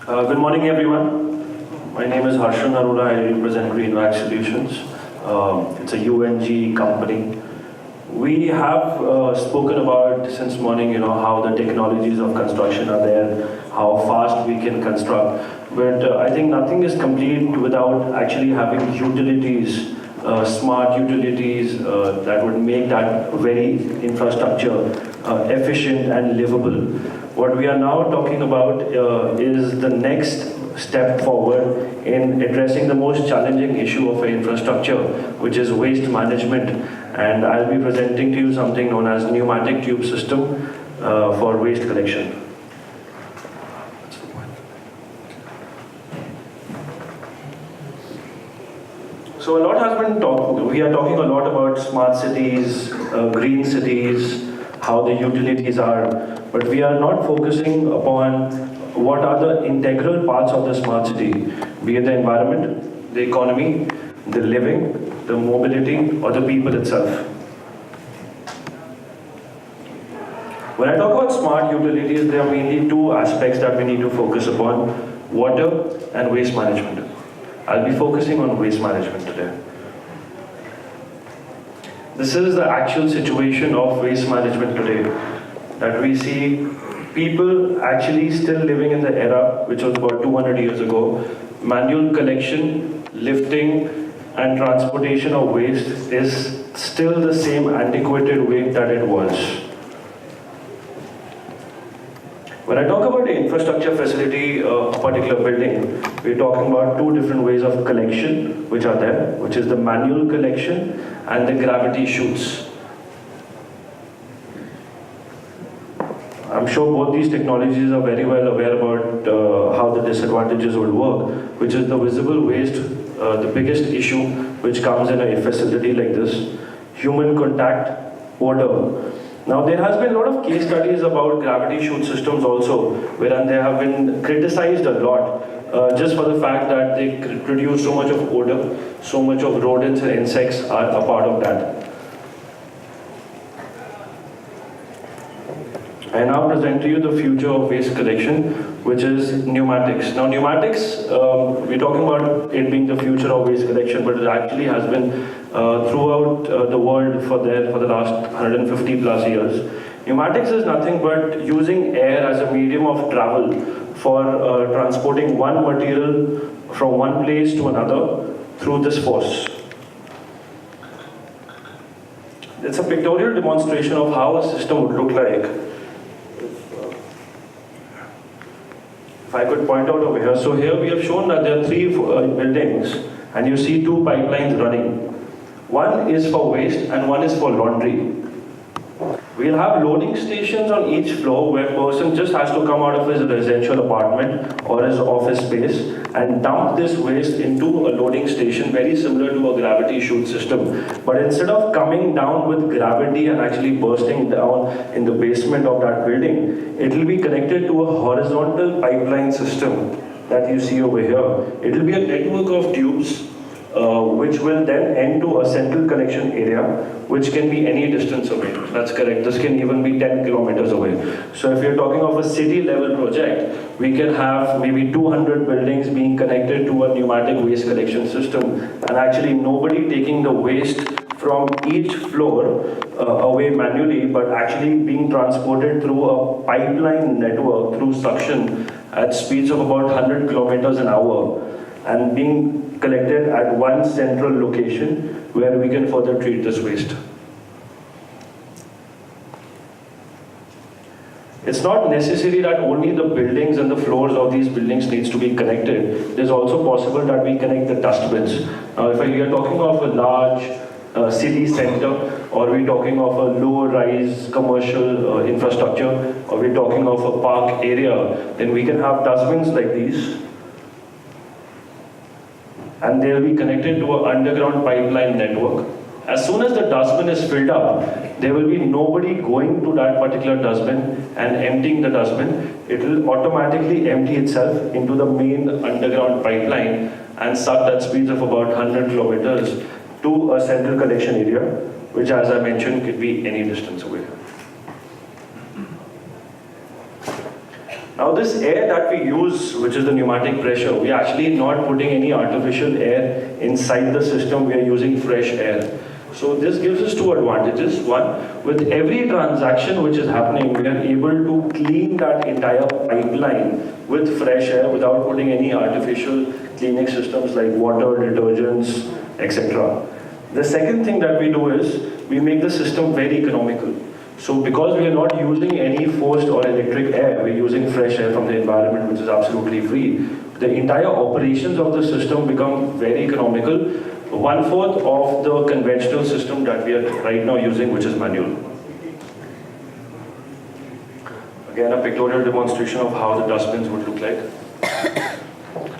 Good morning, everyone. My name is Harshan Arora. I represent GreenVac Solutions. It's a UNG company. We have spoken about since morning, how the technologies of construction are there, how fast we can construct. But I think nothing is complete without actually having utilities, smart utilities that would make that very infrastructure efficient and livable. What we are now talking about is the next step forward in addressing the most challenging issue of infrastructure, which is waste management. And I'll be presenting to you something known as pneumatic tube system for waste collection. So a lot has been talked. We are talking a lot about smart cities, green cities, how the utilities are, but we are not focusing upon what are the integral parts of the smart city, be it the environment, the economy, the living, the mobility, or the people itself. When I talk about smart utilities, there are mainly two aspects that we need to focus upon: water and waste management. I'll be focusing on waste management today. This is the actual situation of waste management today, that we see people actually still living in the era which was about 200 years ago. Manual collection, lifting, and transportation of waste is still the same antiquated way that it was. When I talk about the infrastructure facility, a particular building, we're talking about two different ways of collection which are there, which is the manual collection and the gravity chutes. I'm sure both these technologies are very well aware about how the disadvantages would work, which is the visible waste, the biggest issue which comes in a facility like this, human contact, odor. Now there has been a lot of case studies about gravity chute systems also, wherein they have been criticized a lot, just for the fact that they produce so much of odor, so much of rodents and insects are a part of that. I now present to you the future of waste collection, which is pneumatics. Now pneumatics, we're talking about it being the future of waste collection, but it actually has been throughout the world for the last 150 plus years. Pneumatics is nothing but using air as a medium of travel for transporting one material from one place to another through this force. It's a pictorial demonstration of how a system would look like. If I could point out over here, so here we have shown that there are three buildings and you see two pipelines running. One is for waste and one is for laundry. We'll have loading stations on each floor where a person just has to come out of his residential apartment or his office space and dump this waste into a loading station, very similar to a gravity chute system. But instead of coming down with gravity and actually bursting down in the basement of that building, it will be connected to a horizontal pipeline system that you see over here. It will be a network of tubes which will then end to a central connection area, which can be any distance away. That's correct. This can even be 10 kilometers away. So if you're talking of a city level project, we can have maybe 200 buildings being connected to a pneumatic waste collection system, and actually nobody taking the waste from each floor away manually, but actually being transported through a pipeline network through suction at speeds of about 100 kilometers an hour and being collected at one central location where we can further treat this waste. It's not necessary that only the buildings and the floors of these buildings needs to be connected. There's also possible that we connect the dustbins. Now, if we are talking of a large city center, or we're talking of a low-rise commercial infrastructure, or we're talking of a park area, then we can have dustbins like these, and they'll be connected to an underground pipeline network. As soon as the dustbin is filled up, there will be nobody going to that particular dustbin and emptying the dustbin. It will automatically empty itself into the main underground pipeline and suck at speeds of about 100 kilometers to a central collection area, which, as I mentioned, could be any distance away. Now this air that we use, which is the pneumatic pressure, we are actually not putting any artificial air inside the system, we are using fresh air. So this gives us two advantages. One, with every transaction which is happening, we are able to clean that entire pipeline with fresh air without putting any artificial cleaning systems like water, detergents, etc. The second thing that we do is, we make the system very economical. So because we are not using any forced or electric air, we're using fresh air from the environment, which is absolutely free. The entire operations of the system become very economical, 1/4 of the conventional system that we are right now using, which is manual. Again, a pictorial demonstration of how the dustbins would look like.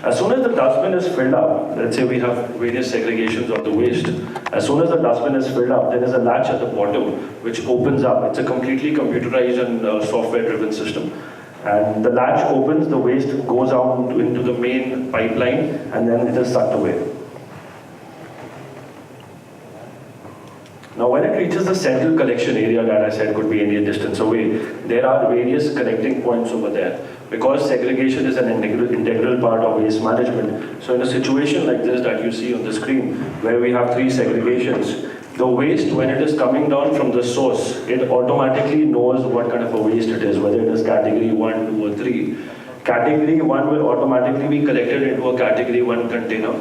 As soon as the dustbin is filled up, let's say we have various segregations of the waste. As soon as the dustbin is filled up, there is a latch at the bottom which opens up. It's a completely computerized and software-driven system. And the latch opens, the waste goes out into the main pipeline, and then it is sucked away. Now, when it reaches the central collection area that I said could be any distance away, there are various connecting points over there. Because segregation is an integral part of waste management, so in a situation like this that you see on the screen, where we have 3 segregations, the waste, when it is coming down from the source, it automatically knows what kind of a waste it is, whether it is category 1, 2 or 3. Category 1 will automatically be collected into a category 1 container,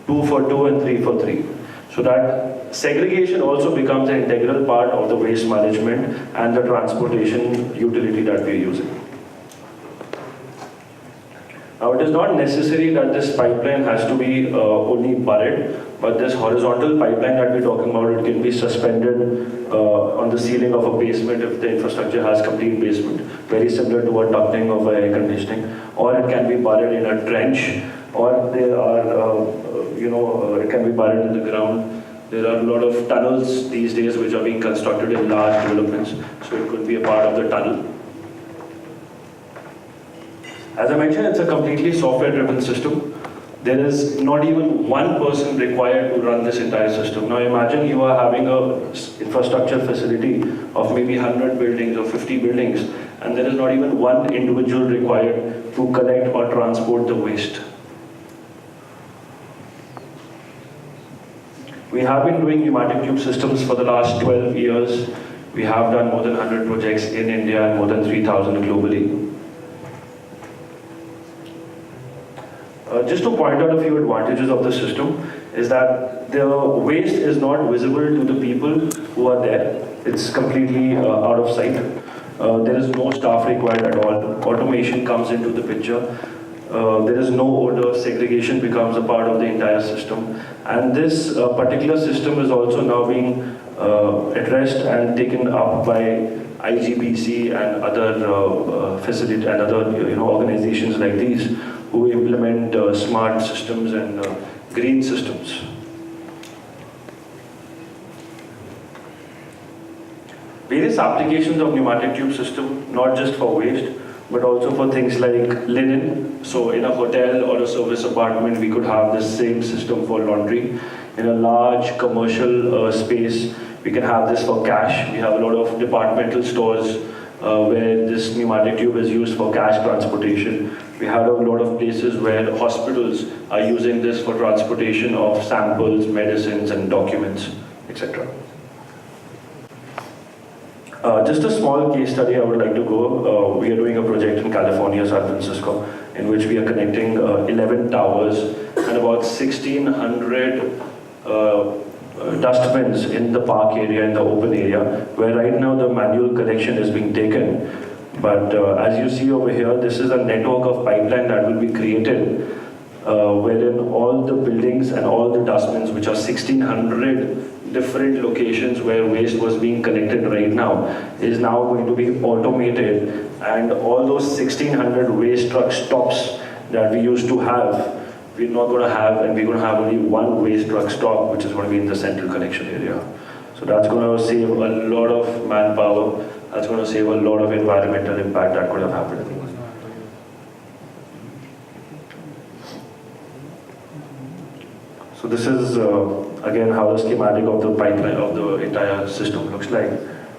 2 for 2 and 3 for 3. So that segregation also becomes an integral part of the waste management and the transportation utility that we are using. Now, it is not necessary that this pipeline has to be only buried, but this horizontal pipeline that we're talking about, it can be suspended on the ceiling of a basement if the infrastructure has complete basement, very similar to a ducting of air conditioning, or it can be buried in a trench, or there are, it can be buried in the ground. There are a lot of tunnels these days which are being constructed in large developments, so it could be a part of the tunnel. As I mentioned, it's a completely software-driven system. There is not even one person required to run this entire system. Now imagine you are having an infrastructure facility of maybe 100 buildings or 50 buildings, and there is not even one individual required to collect or transport the waste. We have been doing pneumatic tube systems for the last 12 years. We have done more than 100 projects in India and more than 3,000 globally. Just to point out a few advantages of the system is that the waste is not visible to the people who are there. It's completely out of sight. There is no staff required at all. Automation comes into the picture. There is no odor. Segregation becomes a part of the entire system. And this particular system is also now being addressed and taken up by IGBC and other facility and other organizations like these, who implement smart systems and green systems. Various applications of pneumatic tube system, not just for waste, but also for things like linen. So in a hotel or a service apartment, we could have the same system for laundry. In a large commercial space, we can have this for cash. We have a lot of departmental stores where this pneumatic tube is used for cash transportation. We have a lot of places where hospitals are using this for transportation of samples, medicines, and documents, etc. Just a small case study I would like to go. We are doing a project in California, San Francisco, in which we are connecting 11 towers and about 1,600 dustbins in the park area, in the open area, where right now the manual collection is being taken. But as you see over here, this is a network of pipeline that will be created, wherein all the buildings and all the dustbins, which are 1,600 different locations where waste was being collected right now, is now going to be automated, and all those 1,600 waste truck stops that we used to have, we're not going to have, and we're going to have only one waste truck stop, which is going to be in the central collection area. So that's going to save a lot of manpower. That's going to save a lot of environmental impact that could have happened. So this is again how the schematic of the pipeline of the entire system looks like.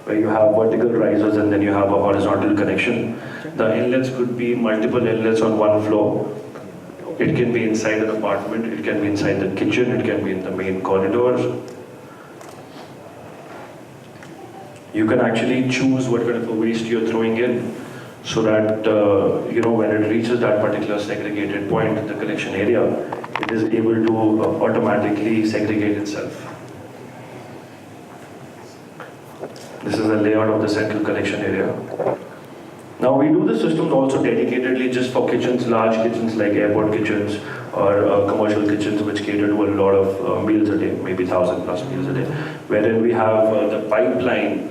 where you have vertical risers and then you have a horizontal connection. The inlets could be multiple inlets on one floor. It can be inside an apartment, it can be inside the kitchen, it can be in the main corridors. You can actually choose what kind of a waste you're throwing in, so that when it reaches that particular segregated point in the collection area, it is able to automatically segregate itself. This is a layout of the central collection area. Now we do the systems also dedicatedly just for kitchens, large kitchens like airport kitchens or commercial kitchens which cater to a lot of meals a day, maybe 1,000 plus meals a day, wherein we have the pipeline,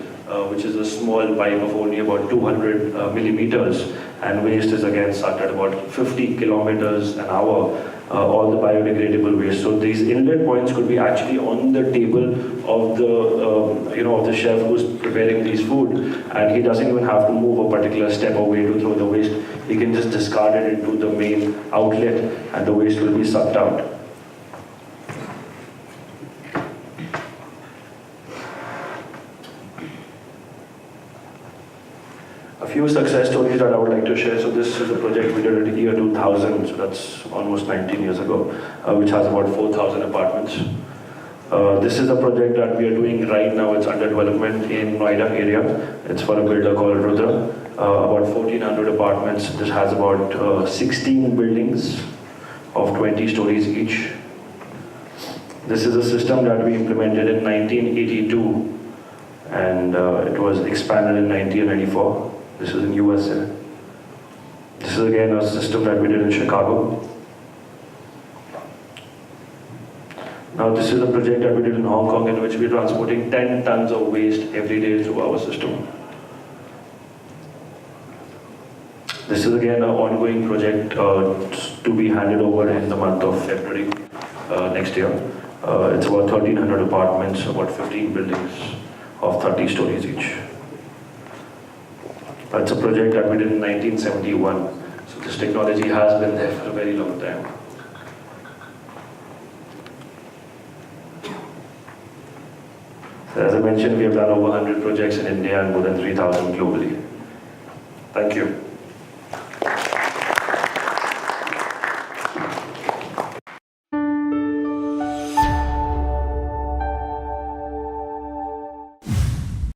which is a small pipe of only about 200 millimeters, and waste is again sucked at about 50 kilometers an hour, all the biodegradable waste. So these inlet points could be actually on the table of the of the chef who's preparing these food, and he doesn't even have to move a particular step away to throw the waste. He can just discard it into the main outlet, and the waste will be sucked out. A few success stories that I would like to share. So this is a project we did in the year 2000, so that's almost 19 years ago, which has about 4,000 apartments. This is a project that we are doing right now. It's under development in Noida area. It's for a builder called Rudra. About 1,400 apartments. This has about 16 buildings of 20 stories each. This is a system that we implemented in 1982, and it was expanded in 1994. This is in USA. This is again a system that we did in Chicago. Now this is a project that we did in Hong Kong, in which we're transporting 10 tons of waste every day through our system. This is again an ongoing project to be handed over in the month of February next year. It's about 1,300 apartments, about 15 buildings of 30 stories each. That's a project that we did in 1971. So this technology has been there for a very long time. So as I mentioned, we have done over 100 projects in India and more than 3,000 globally. Thank you.